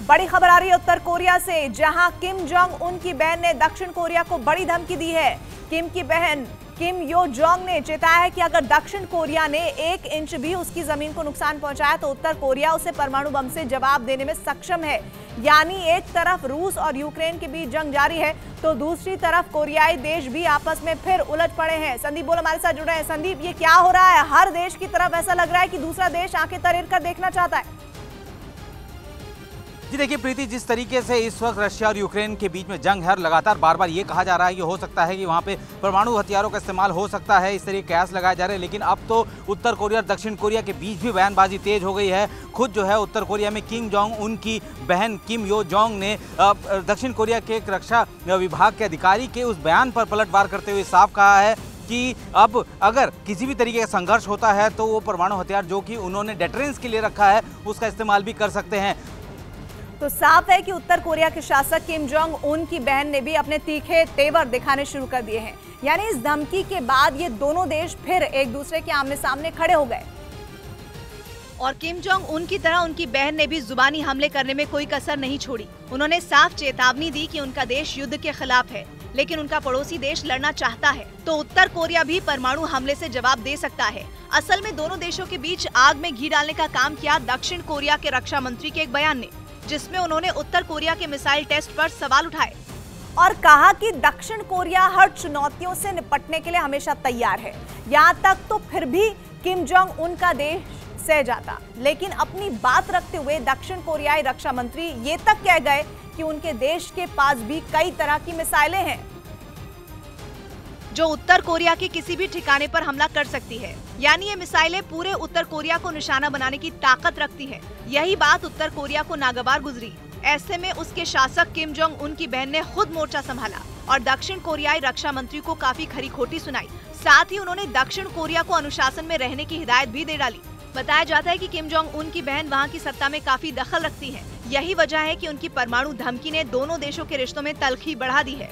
बड़ी खबर आ रही है उत्तर कोरिया से, जहां किम जोंग उन की बहन ने दक्षिण कोरिया को बड़ी धमकी दी है। किम की बहन किम यो जोंग ने चेताया है कि अगर दक्षिण कोरिया ने 1 इंच भी उसकी जमीन को नुकसान पहुंचाया तो उत्तर कोरिया उसे परमाणु बम से जवाब देने में सक्षम है। यानी एक तरफ रूस और यूक्रेन के बीच जंग जारी है तो दूसरी तरफ कोरियाई देश भी आपस में फिर उलझ पड़े हैं। संदीप बोल हमारे साथ जुड़े हैं। संदीप, ये क्या हो रहा है? हर देश की तरफ ऐसा लग रहा है कि दूसरा देश आंखें तरेर कर देखना चाहता है। जी देखिए प्रीति, जिस तरीके से इस वक्त रशिया और यूक्रेन के बीच में जंग है, लगातार बार बार ये कहा जा रहा है कि हो सकता है कि वहाँ पे परमाणु हथियारों का इस्तेमाल हो सकता है, इस तरीके कयास लगाए जा रहे हैं। लेकिन अब तो उत्तर कोरिया और दक्षिण कोरिया के बीच भी बयानबाजी तेज हो गई है। खुद जो है उत्तर कोरिया में किम जोंग उनकी बहन किम यो जोंग ने दक्षिण कोरिया के एक रक्षा विभाग के अधिकारी के उस बयान पर पलटवार करते हुए साफ कहा है कि अब अगर किसी भी तरीके का संघर्ष होता है तो वो परमाणु हथियार जो कि उन्होंने डेटरेंस के लिए रखा है उसका इस्तेमाल भी कर सकते हैं। तो साफ है कि उत्तर कोरिया के शासक किम जोंग उन की बहन ने भी अपने तीखे तेवर दिखाने शुरू कर दिए हैं। यानी इस धमकी के बाद ये दोनों देश फिर एक दूसरे के आमने सामने खड़े हो गए। और किम जोंग उन की तरह उनकी बहन ने भी जुबानी हमले करने में कोई कसर नहीं छोड़ी। उन्होंने साफ चेतावनी दी कि उनका देश युद्ध के खिलाफ है, लेकिन उनका पड़ोसी देश लड़ना चाहता है तो उत्तर कोरिया भी परमाणु हमले से जवाब दे सकता है। असल में दोनों देशों के बीच आग में घी डालने का काम किया दक्षिण कोरिया के रक्षा मंत्री के एक बयान ने, जिसमें उन्होंने उत्तर कोरिया के मिसाइल टेस्ट पर सवाल उठाए और कहा कि दक्षिण कोरिया हर चुनौतियों से निपटने के लिए हमेशा तैयार है। यहाँ तक तो फिर भी किम जोंग उन का देश सह जाता, लेकिन अपनी बात रखते हुए दक्षिण कोरियाई रक्षा मंत्री ये तक कह गए कि उनके देश के पास भी कई तरह की मिसाइलें हैं जो उत्तर कोरिया के किसी भी ठिकाने पर हमला कर सकती है। यानी ये मिसाइलें पूरे उत्तर कोरिया को निशाना बनाने की ताकत रखती है। यही बात उत्तर कोरिया को नागवार गुजरी। ऐसे में उसके शासक किम जोंग उन की बहन ने खुद मोर्चा संभाला और दक्षिण कोरियाई रक्षा मंत्री को काफी खरी खोटी सुनाई। साथ ही उन्होंने दक्षिण कोरिया को अनुशासन में रहने की हिदायत भी दे डाली। बताया जाता है कि किम जोंग उन की बहन वहाँ की सत्ता में काफी दखल रखती है। यही वजह है कि उनकी परमाणु धमकी ने दोनों देशों के रिश्तों में तलखी बढ़ा दी है।